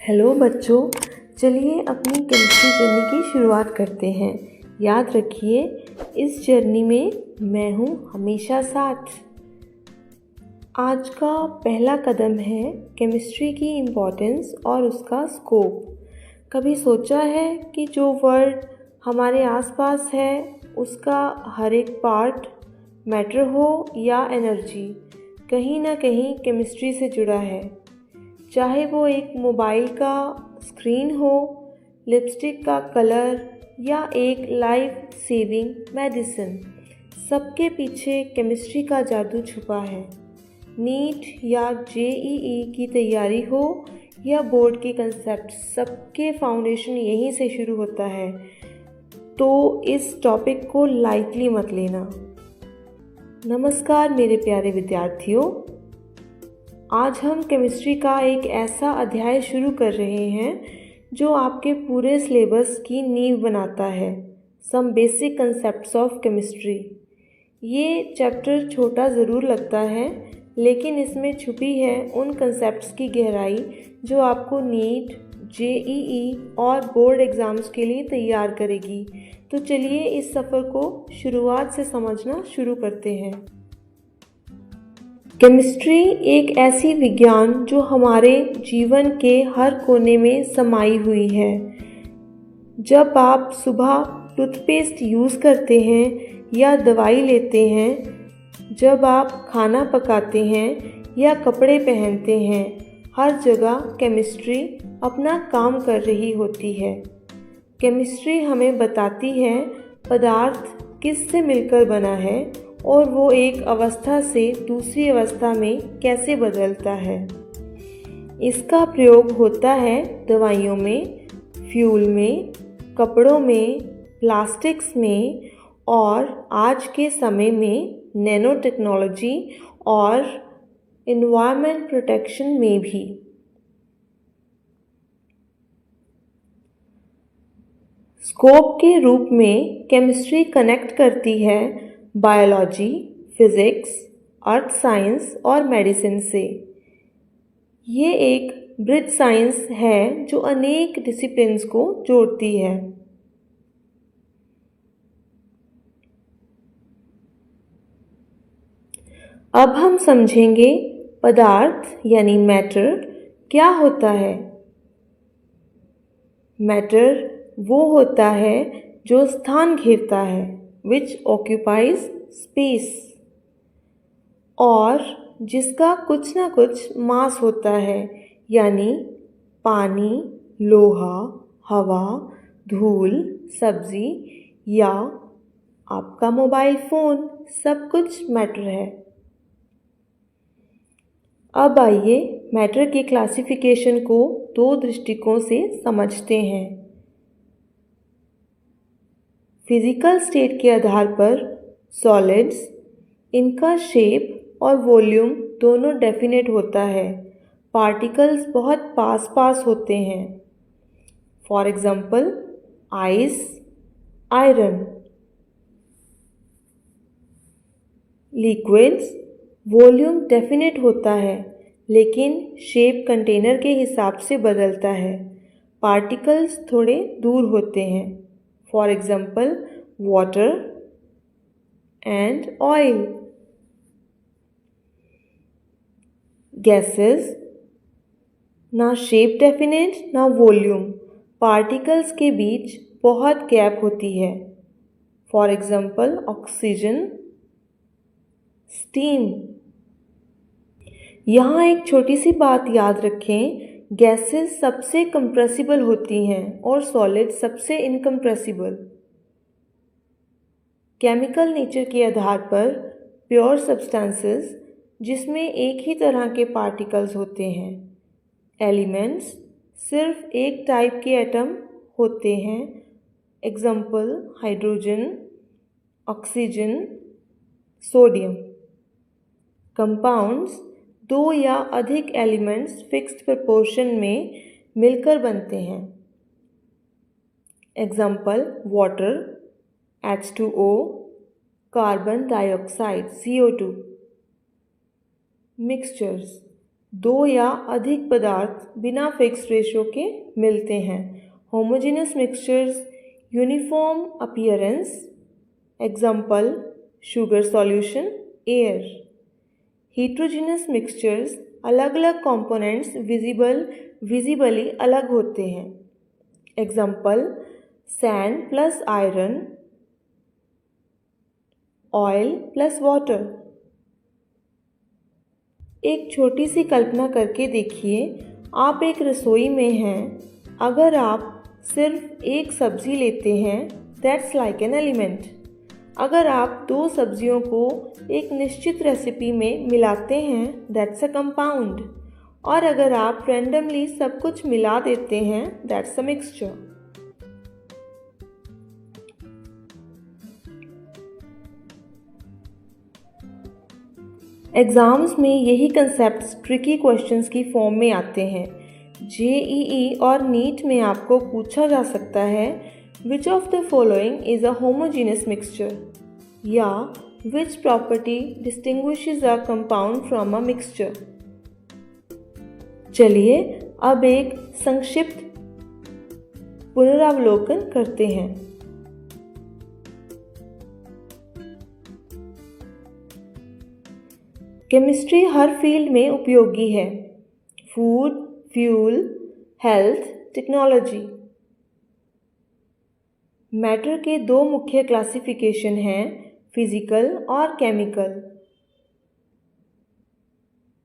Hello बच्चों, चलिए अपनी केमिस्ट्री जर्नी की शुरुआत करते हैं। याद रखिए, इस जर्नी में मैं हूँ हमेशा साथ। आज का पहला कदम है केमिस्ट्री की इम्पोर्टेंस और उसका स्कोप। कभी सोचा है कि जो वर्ल्ड हमारे आसपास है उसका हर एक पार्ट, मैटर हो या एनर्जी, कहीं ना कहीं केमिस्ट्री से जुड़ा है। चाहे वो एक मोबाइल का स्क्रीन हो, लिपस्टिक का कलर या एक लाइफ सेविंग मेडिसिन, सबके पीछे केमिस्ट्री का जादू छुपा है। नीट या जेईई की तैयारी हो या बोर्ड के कंसेप्ट, सबके फाउंडेशन यहीं से शुरू होता है। तो इस टॉपिक को लाइटली मत लेना। नमस्कार मेरे प्यारे विद्यार्थियों, आज हम केमिस्ट्री का एक ऐसा अध्याय शुरू कर रहे हैं जो आपके पूरे सिलेबस की नींव बनाता है। Some basic concepts of chemistry. ये चैप्टर छोटा ज़रूर लगता है, लेकिन इसमें छुपी है उन कंसेप्ट्स की गहराई जो आपको नीट, जेईई और बोर्ड एग्ज़ाम्स के लिए तैयार करेगी। तो चलिए इस सफ़र को शुरुआत से समझना शुरू करते हैं। केमिस्ट्री एक ऐसी विज्ञान जो हमारे जीवन के हर कोने में समाई हुई है। जब आप सुबह टूथपेस्ट यूज़ करते हैं या दवाई लेते हैं, जब आप खाना पकाते हैं या कपड़े पहनते हैं, हर जगह केमिस्ट्री अपना काम कर रही होती है। केमिस्ट्री हमें बताती है पदार्थ किससे मिलकर बना है और वो एक अवस्था से दूसरी अवस्था में कैसे बदलता है। इसका प्रयोग होता है दवाइयों में, फ्यूल में, कपड़ों में, प्लास्टिक्स में और आज के समय में नैनो टेक्नोलॉजी और एनवायरनमेंट प्रोटेक्शन में भी। स्कोप के रूप में केमिस्ट्री कनेक्ट करती है बायोलॉजी, फिज़िक्स, अर्थ साइंस और मेडिसिन से। ये एक ब्रिज साइंस है जो अनेक डिसिप्लिन्स को जोड़ती है। अब हम समझेंगे पदार्थ यानी मैटर क्या होता है। मैटर वो होता है जो स्थान घेरता है, which occupies space, और जिसका कुछ ना कुछ मास होता है, यानी पानी, लोहा, हवा, धूल, सब्जी या आपका मोबाइल फ़ोन, सब कुछ मैटर है। अब आइए मैटर के क्लासिफिकेशन को दो दृष्टिकोण से समझते हैं। फिज़िकल स्टेट के आधार पर सॉलिड्स, इनका शेप और वॉल्यूम दोनों डेफिनेट होता है। पार्टिकल्स बहुत पास पास होते हैं। For example ice, iron. Liquids, volume definite होता है, लेकिन शेप कंटेनर के हिसाब से बदलता है। पार्टिकल्स थोड़े दूर होते हैं। For example water and oil. Gases, ना शेप डेफिनेट ना वॉल्यूम, पार्टिकल्स के बीच बहुत गैप होती है। For example oxygen, steam. यहाँ एक छोटी सी बात याद रखें, गैसेस सबसे कंप्रेसिबल होती हैं और सॉलिड सबसे इनकम्प्रेसिबल। केमिकल नेचर के आधार पर प्योर सब्सटेंसेस, जिसमें एक ही तरह के पार्टिकल्स होते हैं। एलिमेंट्स, सिर्फ एक टाइप के एटम होते हैं। Example hydrogen, oxygen, sodium. Compounds, दो या अधिक एलिमेंट्स फिक्स्ड प्रोपोर्शन में मिलकर बनते हैं। Example water, H2O, carbon dioxide, CO2। Mixtures, दो या अधिक पदार्थ बिना फिक्स रेशो के मिलते हैं। Homogeneous mixtures uniform appearance, example sugar solution, air. Heterogeneous mixtures अलग अलग कंपोनेंट्स विजिबली अलग होते हैं, example sand plus iron, oil plus water. एक छोटी सी कल्पना करके देखिए, आप एक रसोई में हैं। अगर आप सिर्फ एक सब्जी लेते हैं, दैट्स लाइक एन एलिमेंट। अगर आप दो सब्जियों को एक निश्चित रेसिपी में मिलाते हैं, दैट्स अ कंपाउंड। और अगर आप रैंडमली सब कुछ मिला देते हैं, दैट्स अ मिक्सचर। एग्ज़ाम्स में यही कंसेप्ट्स ट्रिकी क्वेश्चंस की फॉर्म में आते हैं। जेईई और नीट में आपको पूछा जा सकता है, which of the following is a homogeneous mixture, या which property distinguishes a compound from a mixture. चलिए अब एक संक्षिप्त पुनरावलोकन करते हैं। केमिस्ट्री हर फील्ड में उपयोगी है, food, fuel, health, technology. Matter के दो मुख्य क्लासिफिकेशन हैं, फिजिकल और केमिकल।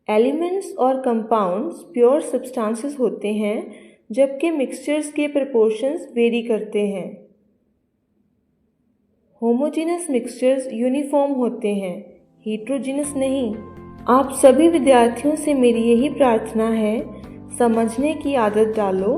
एलिमेंट्स और कंपाउंड्स प्योर सब्सटेंसेस होते हैं, जबकि मिक्सचर्स के प्रोपोर्शंस वेरी करते हैं। होमोजेनस मिक्सचर्स यूनिफॉर्म होते हैं, हेट्रोजेनस नहीं। आप सभी विद्यार्थियों से मेरी यही प्रार्थना है, समझने की आदत डालो,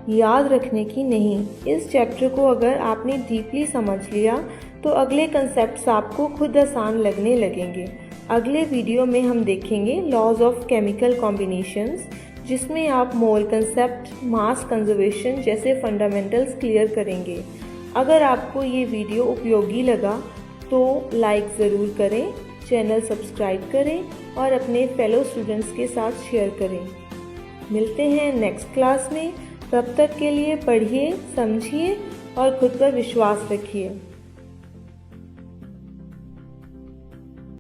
याद रखने की नहीं। इस चैप्टर को अगर आपने डीपली समझ लिया तो अगले कंसेप्ट्स आपको खुद आसान लगने लगेंगे। अगले वीडियो में हम देखेंगे लॉज ऑफ केमिकल कॉम्बिनेशंस, जिसमें आप मोल कंसेप्ट, मास कंजर्वेशन जैसे फंडामेंटल्स क्लियर करेंगे। अगर आपको ये वीडियो उपयोगी लगा तो लाइक ज़रूर करें, चैनल सब्सक्राइब करें और अपने फेलो स्टूडेंट्स के साथ शेयर करें। मिलते हैं नेक्स्ट क्लास में। तब तक के लिए पढ़िए, समझिए और खुद पर विश्वास रखिए।